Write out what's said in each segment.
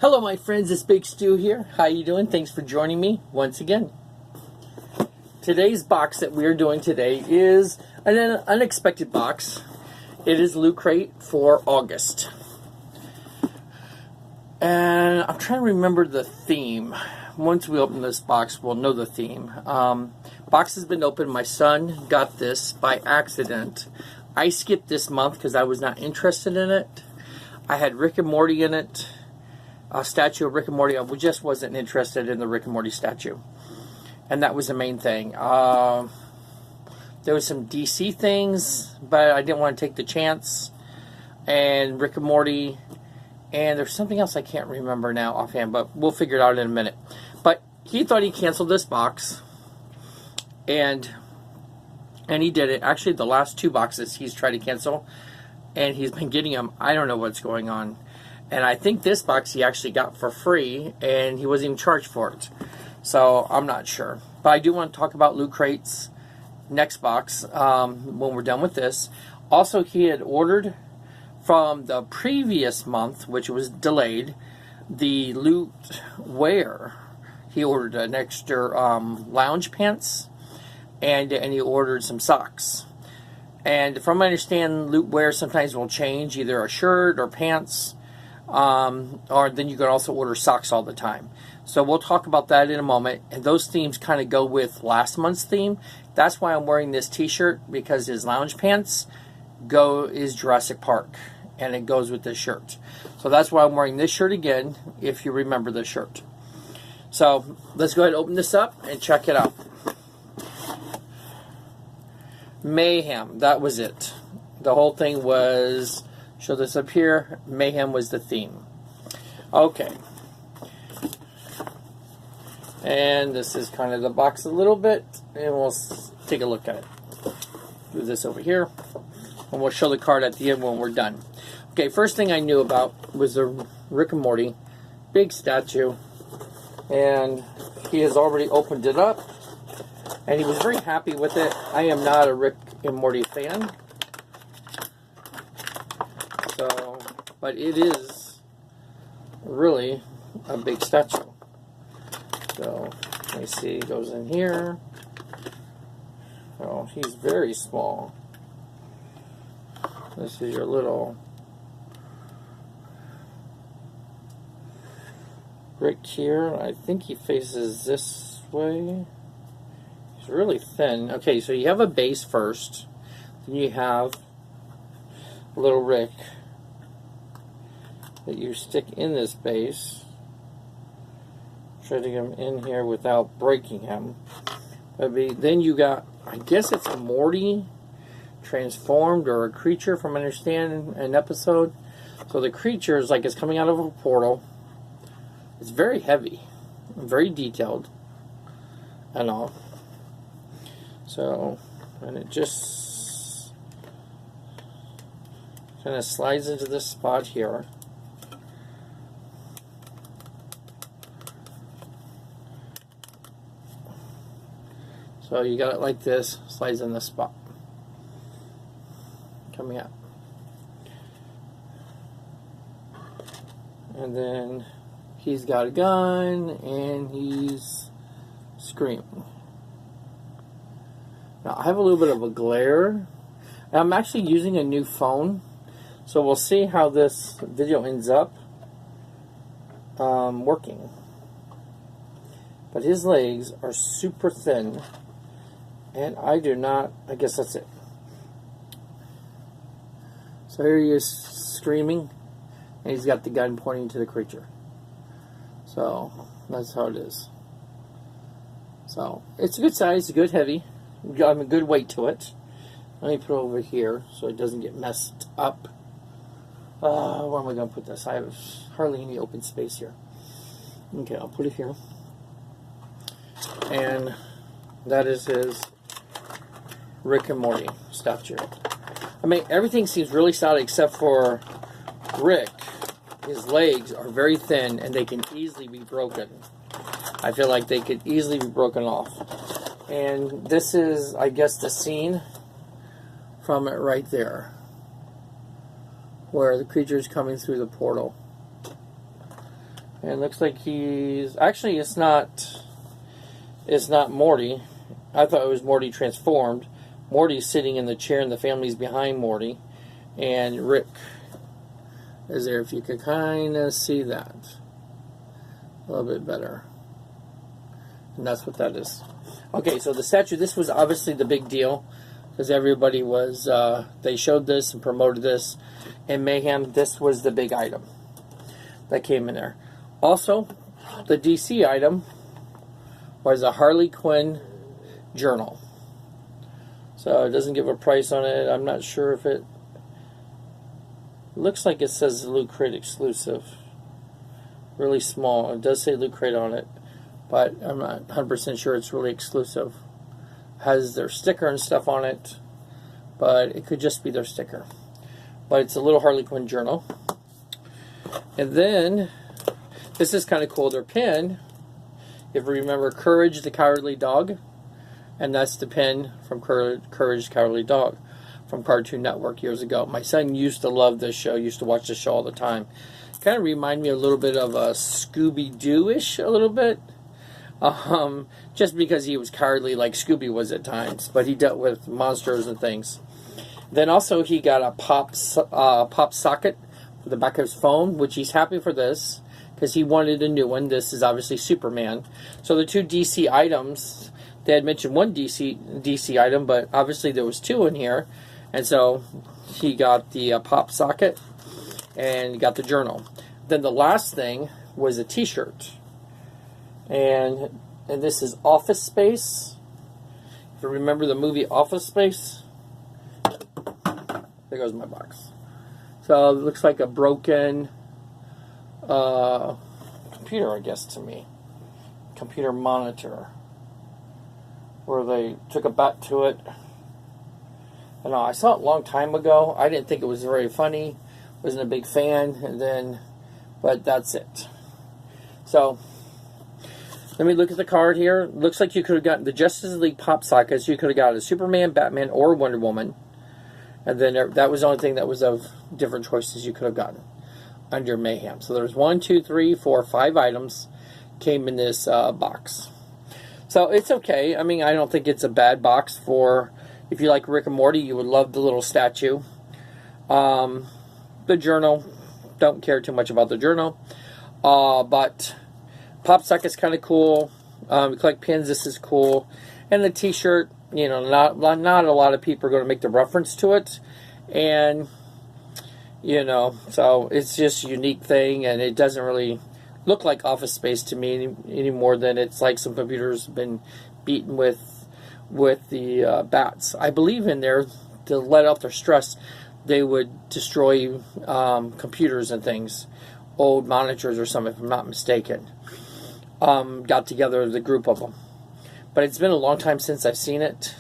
Hello my friends, it's Big Stu here. How you doing? Thanks for joining me once again. Today's box that we are doing today is an unexpected box. It is Loot Crate for August. And I'm trying to remember the theme. Once we open this box, we'll know the theme. Box has been opened. My son got this by accident. I skipped this month because I was not interested in it. I had Rick and Morty in it. A statue of Rick and Morty. I just wasn't interested in the Rick and Morty statue. And that was the main thing. There was some DC things, but I didn't want to take the chance. And Rick and Morty. And there's something else I can't remember now offhand, but we'll figure it out in a minute. But he thought he canceled this box. And he did it. Actually, the last two boxes he's tried to cancel. And he's been getting them. I don't know what's going on. And I think this box he actually got for free, and he wasn't even charged for it. So, I'm not sure. But I do want to talk about Loot Crate's next box when we're done with this. Also, he had ordered from the previous month, which was delayed, the Loot Wear. He ordered an extra lounge pants, and he ordered some socks. And from what I understand, Loot Wear sometimes will change either a shirt or pants. Or then you can also order socks all the time. So we'll talk about that in a moment. And those themes kind of go with last month's theme. That's why I'm wearing this t-shirt, because his lounge pants is Jurassic Park. And it goes with this shirt. So that's why I'm wearing this shirt again, if you remember this shirt. So let's go ahead and open this up and check it out. Mayhem, that was it. The whole thing was... Show this up here. Mayhem was the theme. Okay. And this is kind of the box a little bit. And we'll take a look at it. Do this over here. And we'll show the card at the end when we're done. Okay, first thing I knew about was the Rick and Morty. Big statue. And he has already opened it up. And he was very happy with it. I am not a Rick and Morty fan. But it is really a big statue. So, let me see, it goes in here. Oh, he's very small. This is your little Rick here. I think he faces this way. He's really thin. Okay, so you have a base first. Then you have little Rick that you stick in this base. Try to get him in here without breaking him. Then you got, I guess it's a Morty transformed, or a creature from understanding an episode. So the creature is like it's coming out of a portal. It's very heavy, very detailed, and all. So, and it just kind of slides into this spot here. So you got it like this, slides in this spot. Coming out. And then he's got a gun and he's screaming. Now I have a little bit of a glare. I'm actually using a new phone, so we'll see how this video ends up working. But his legs are super thin. And I guess that's it. So here he is screaming, and he's got the gun pointing to the creature. So, that's how it is. So, it's a good size, good heavy. Got a good weight to it. Let me put it over here so it doesn't get messed up. Where am I going to put this? I have hardly any open space here. Okay, I'll put it here. And that is his Rick and Morty statue. I mean, everything seems really solid except for Rick. His legs are very thin and they can easily be broken. I feel like they could easily be broken off. And this is, I guess, the scene from it right there, where the creature is coming through the portal. And it looks like he's... Actually, it's not Morty. I thought it was Morty transformed. Morty's sitting in the chair and the family's behind Morty. And Rick is there, if you could kind of see that. A little bit better. And that's what that is. Okay, so the statue, this was obviously the big deal. Because everybody was... they showed this and promoted this. And Mayhem, this was the big item that came in there. Also, the DC item was a Harley Quinn journal. So it doesn't give a price on it. I'm not sure if it... Looks like it says Loot Crate exclusive. Really small. It does say Loot Crate on it. But I'm not 100% sure it's really exclusive. Has their sticker and stuff on it. But it could just be their sticker. But it's a little Harley Quinn journal. And then... This is kind of cool. Their pin, if you remember Courage the Cowardly Dog, and that's the pin from Courage the Cowardly Dog from Cartoon Network years ago. My son used to love this show, used to watch this show all the time. Kind of remind me a little bit of a Scooby-Doo-ish, a little bit. Just because he was cowardly like Scooby was at times, but he dealt with monsters and things. Then also he got a pop socket for the back of his phone, which he's happy for this. Because he wanted a new one. This is obviously Superman. So the two DC items, they had mentioned one DC item, but obviously there was two in here. And so he got the pop socket and got the journal. Then the last thing was a t-shirt. And this is Office Space. If you remember the movie Office Space. There goes my box. So it looks like a broken... computer, I guess, to me. Computer monitor. Where they took a bat to it. I know, I saw it a long time ago. I didn't think it was very funny. Wasn't a big fan. And then, but that's it. So, let me look at the card here. Looks like you could have gotten the Justice League pop sockets. You could have got a Superman, Batman, or Wonder Woman. And then that was the only thing that was of different choices you could have gotten under Mayhem. So there's 1, 2, 3, 4, 5 items came in this box. So it's okay. I mean, I don't think it's a bad box for, if you like Rick and Morty, you would love the little statue. The journal, don't care too much about the journal. But pop socket's kind of cool. Collect pins, this is cool. And the t-shirt, you know, not a lot of people are going to make the reference to it. And... You know, so it's just a unique thing, and it doesn't really look like Office Space to me any more than it's like some computers have been beaten with the bats. I believe in there, to let out their stress, they would destroy computers and things, old monitors or something, if I'm not mistaken. Got together the group of them. But it's been a long time since I've seen it.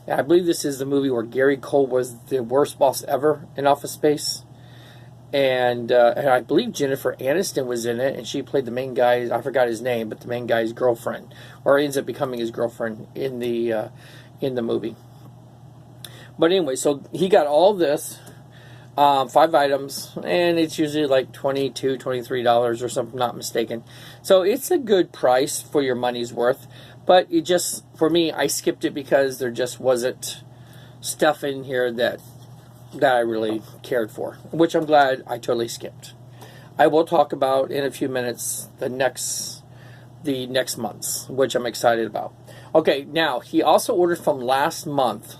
I believe this is the movie where Gary Cole was the worst boss ever in Office Space. And I believe Jennifer Aniston was in it, and she played the main guy, I forgot his name, but the main guy's girlfriend. Or ends up becoming his girlfriend in the movie. But anyway, so he got all this, 5 items, and it's usually like $22, $23 or something, not mistaken. So it's a good price for your money's worth. But it just, for me, I skipped it because there just wasn't stuff in here that I really cared for, which I'm glad I totally skipped. I will talk about in a few minutes the next month's, which I'm excited about. Okay, now, he also ordered from last month,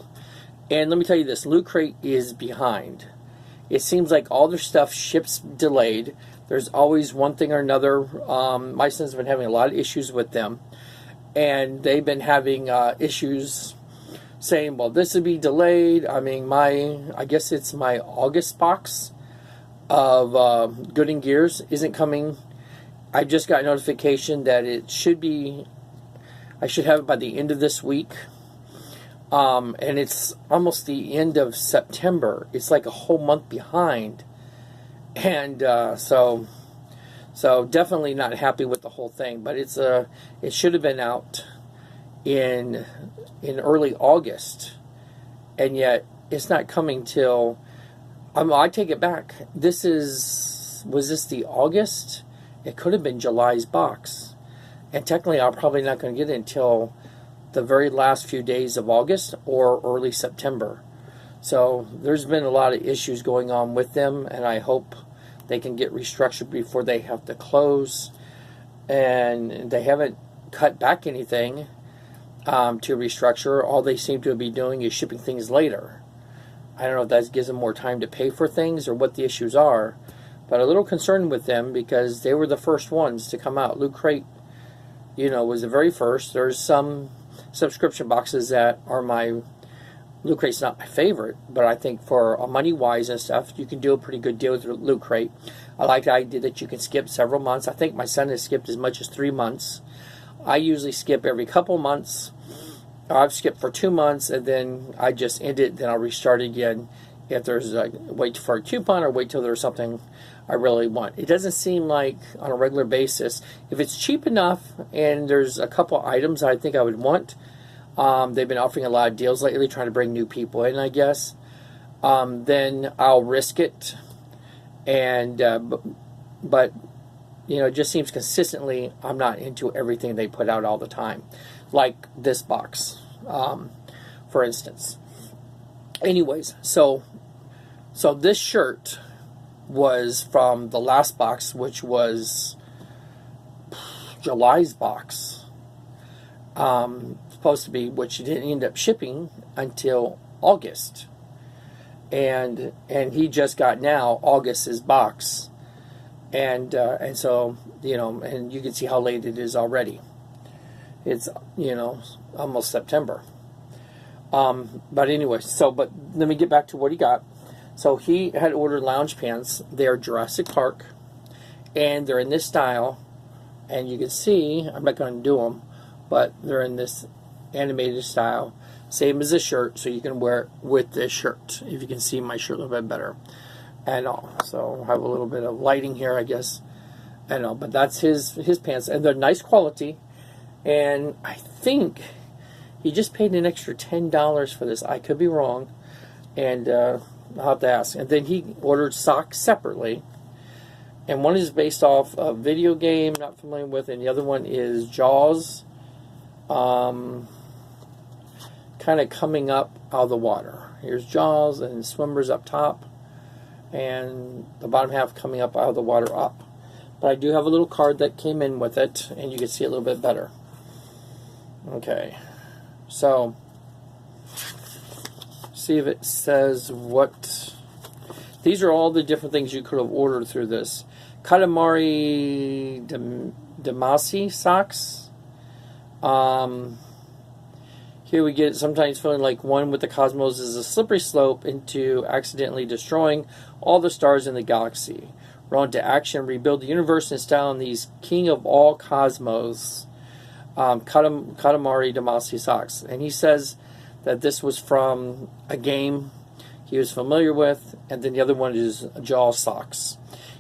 and let me tell you this, Loot Crate is behind. It seems like all their stuff ships delayed. There's always one thing or another. My son's been having a lot of issues with them. And they've been having issues saying, well, this would be delayed. I mean, I guess it's my August box of Good and Gears isn't coming. I just got notification that it should be, I should have it by the end of this week. And it's almost the end of September. It's like a whole month behind. And so definitely not happy with the whole thing, but it should have been out in early August, and yet it's not coming till I take it back. Was this the August, it could have been July's box. And technically, I'm probably not going to get it until the very last few days of August or early September. So there's been a lot of issues going on with them, and I hope they can get restructured before they have to close. And they haven't cut back anything to restructure. All they seem to be doing is shipping things later. I don't know if that gives them more time to pay for things or what the issues are, but a little concerned with them because they were the first ones to come out. Loot Crate, was the very first. There's some subscription boxes that are my... Loot Crate's not my favorite, but I think for money-wise and stuff, you can do a pretty good deal with Loot Crate. I like the idea that you can skip several months. I think my son has skipped as much as 3 months. I usually skip every couple months. I've skipped for 2 months, and then I just end it, then I'll restart again if there's wait for a coupon or wait till there's something I really want. It doesn't seem like on a regular basis, if it's cheap enough and there's a couple items I think I would want, they've been offering a lot of deals lately, trying to bring new people in, I guess. Then I'll risk it. And but it just seems consistently I'm not into everything they put out all the time, like this box, for instance. Anyways, so this shirt was from the last box, which was July's box. Supposed to be, which didn't end up shipping until August, and he just got now August's box, and so and you can see how late it is already. It's almost September. But anyway, but let me get back to what he got. So he had ordered lounge pants. They're Jurassic Park, and they're in this style, and you can see I'm not going to do them, but they're in this animated style, same as this shirt, so you can wear it with this shirt. If you can see my shirt a little bit better, and all. So I have a little bit of lighting here, I guess, and all. But that's his pants, and they're nice quality. And I think he just paid an extra $10 for this. I could be wrong, and I'll have to ask. And then he ordered socks separately, and one is based off a video game not familiar with, and the other one is Jaws. Kind of coming up out of the water. Here's Jaws and swimmers up top, and the bottom half coming up out of the water up. But I do have a little card that came in with it, and you can see it a little bit better. Okay, so see if it says what. These are all the different things you could have ordered through this. Katamari Damacy socks. Here we get sometimes feeling like one with the cosmos is a slippery slope into accidentally destroying all the stars in the galaxy. Run to action, rebuild the universe in style in these king of all cosmos, Katamari Damacy socks. And he says that this was from a game he was familiar with, and then the other one is Jaws socks.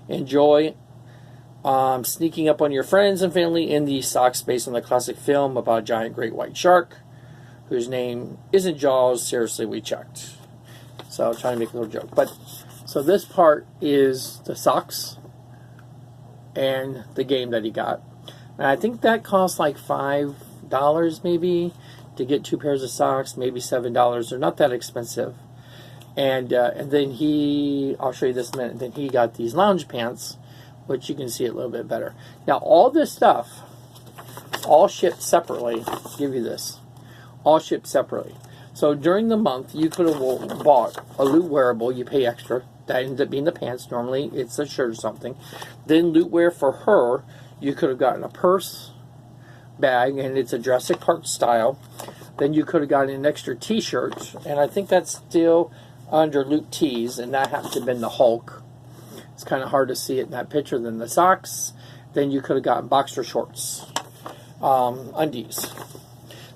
Enjoy sneaking up on your friends and family in these socks based on the classic film about a giant great white shark whose name isn't Jaws. Seriously, we checked. So I'm trying to make a little joke. But so this part is the socks and the game that he got. And I think that costs like $5 maybe to get 2 pairs of socks, maybe $7. They're not that expensive. And then I'll show you this in a minute. Then he got these lounge pants, which you can see it a little bit better. Now all this stuff, all shipped separately. I'll give you this. All shipped separately. So during the month, you could have bought a Loot wearable. You pay extra. That ends up being the pants. Normally, it's a shirt or something. Then Loot wear for her, you could have gotten a purse, bag, and it's a Jurassic Park style. Then you could have gotten an extra T-shirt, and I think that's still under Loot Tees, and that happens to have been the Hulk. It's kind of hard to see it in that picture. Then the socks. Then you could have gotten boxer shorts, undies.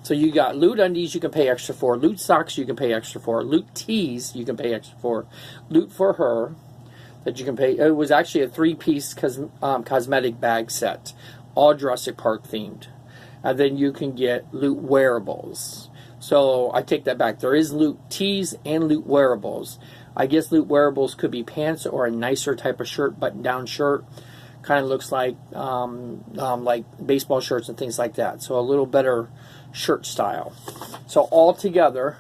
So you got Loot undies you can pay extra for, Loot socks you can pay extra for, Loot tees you can pay extra for, Loot for her that you can pay. It was actually a 3-piece cosmetic bag set, all Jurassic Park themed. And then you can get Loot wearables. So I take that back. There is Loot tees and Loot wearables. I guess Loot wearables could be pants or a nicer type of shirt, button-down shirt. Kind of looks like baseball shirts and things like that. So a little better shirt style. So all together,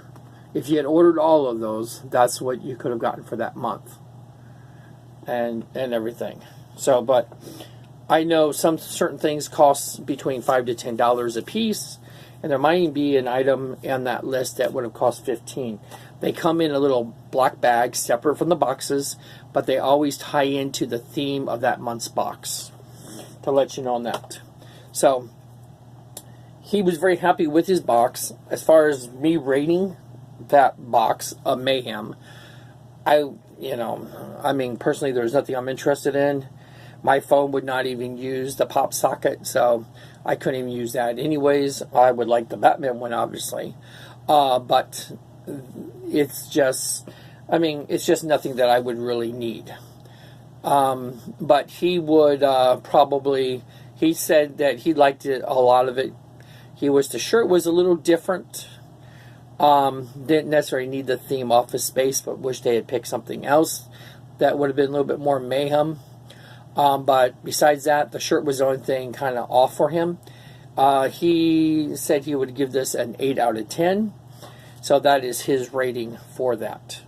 if you had ordered all of those, that's what you could have gotten for that month. And everything. So, but I know some certain things cost between $5 to $10 a piece, and there might even be an item on that list that would have cost $15. They come in a little black bag separate from the boxes, but they always tie into the theme of that month's box, to let you know on that. So he was very happy with his box. As far as me rating that box of Mayhem, personally, there's nothing I'm interested in. My phone would not even use the pop socket, so I couldn't even use that anyways. I would like the Batman one, obviously. But it's just nothing that I would really need. But he would he said that he liked it, a lot of it. The shirt was a little different. Didn't necessarily need the theme Office Space, but wish they had picked something else that would have been a little bit more mayhem. But besides that, the shirt was the only thing kind of off for him. He said he would give this an 8 out of 10. So that is his rating for that.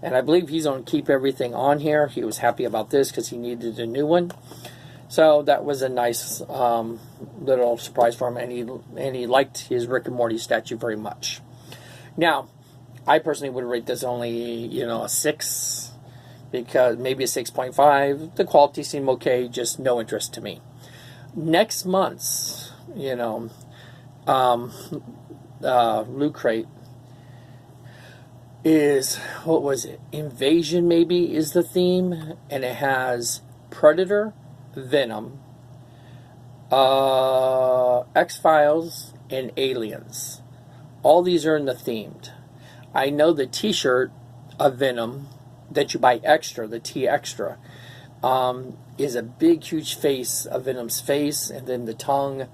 And I believe he's going to keep everything on here. He was happy about this because he needed a new one. So that was a nice little surprise for him. And he liked his Rick and Morty statue very much. Now, I personally would rate this only, a 6. Because maybe a 6.5. The quality seemed okay, just no interest to me. Next month's, Loot Crate is, what was it? Invasion, maybe, is the theme. And it has Predator, Venom, X-Files, and Aliens. All these are in the themed. I know the t-shirt of Venom that you buy extra, the T extra, is a big, huge face of Venom's face, and then the tongue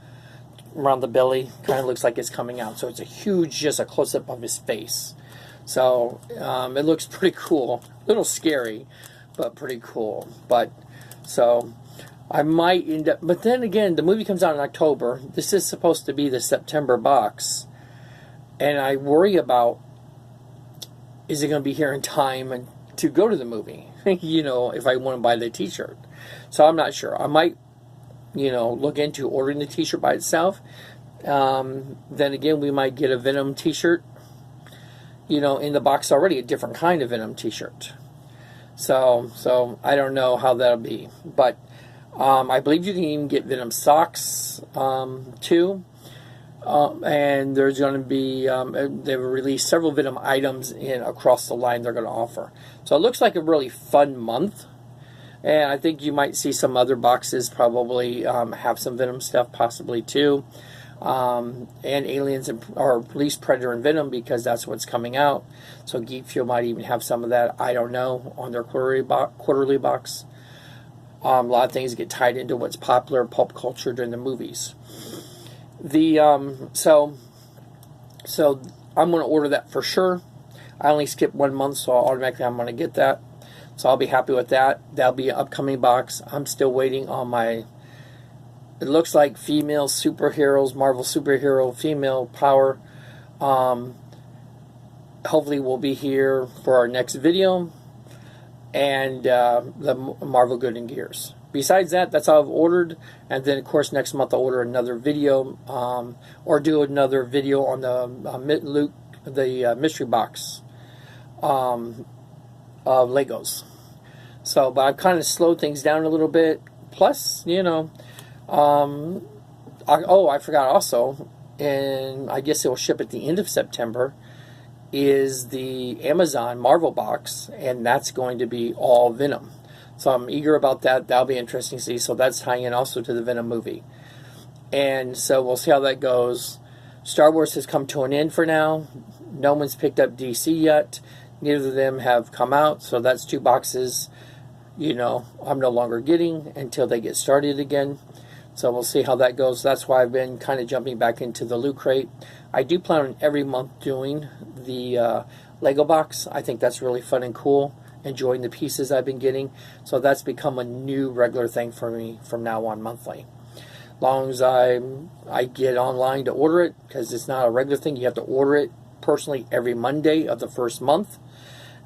around the belly kind of looks like it's coming out. So it's just a close-up of his face. So it looks pretty cool. A little scary, but pretty cool. So I might end up... But then again, the movie comes out in October. This is supposed to be the September box. And I worry about, is it going to be here in time to go to the movie, if I want to buy the t-shirt. So I'm not sure. I might, look into ordering the t-shirt by itself. Then again, we might get a Venom t-shirt, in the box already, a different kind of Venom t-shirt. So I don't know how that'll be. But I believe you can even get Venom socks, too. And there's going to be, they've released several Venom items across the line they're going to offer. So it looks like a really fun month. And I think you might see some other boxes probably have some Venom stuff possibly too. And Aliens, or at least Predator and Venom, because that's what's coming out. So Geek Fuel might even have some of that, I don't know, on their quarterly box. A lot of things get tied into what's popular pulp culture during the movies. So I'm going to order that for sure. I only skipped 1 month, so automatically I'm going to get that. So I'll be happy with that. That'll be an upcoming box. I'm still waiting on my, it looks like female superheroes, Marvel superhero, female power. Hopefully we'll be here for our next video. And the Marvel Good and Gears. Besides that, that's all I've ordered. And then, of course, next month I'll order another video, or do another video on the mystery box of Legos. So, but I've kind of slowed things down a little bit. Plus, I forgot also, and I guess it will ship at the end of September, is the Amazon Marvel box, and that's going to be all Venom. So I'm eager about that. That'll be interesting to see. So that's tying in also to the Venom movie. And so we'll see how that goes. Star Wars has come to an end for now. No one's picked up DC yet. Neither of them have come out. So that's 2 boxes, I'm no longer getting until they get started again. So we'll see how that goes. That's why I've been kind of jumping back into the Loot Crate. I do plan on every month doing the Lego box. I think that's really fun and cool. enjoying the pieces I've been getting. So that's become a new regular thing for me from now on, monthly. Long as I get online to order it, because it's not a regular thing. You have to order it personally every Monday of the first month,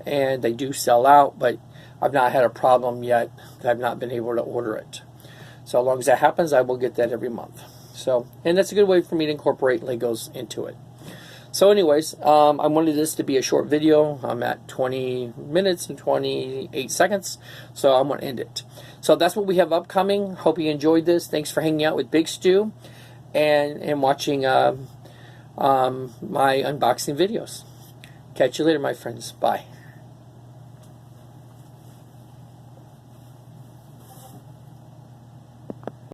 and they do sell out, but I've not had a problem yet. I've not been able to order it. So as long as that happens, I will get that every month. So, and that's a good way for me to incorporate Legos into it. So anyways, I wanted this to be a short video. I'm at 20 minutes and 28 seconds, so I'm going to end it. So that's what we have upcoming. Hope you enjoyed this. Thanks for hanging out with Big Stu and watching my unboxing videos. Catch you later, my friends. Bye.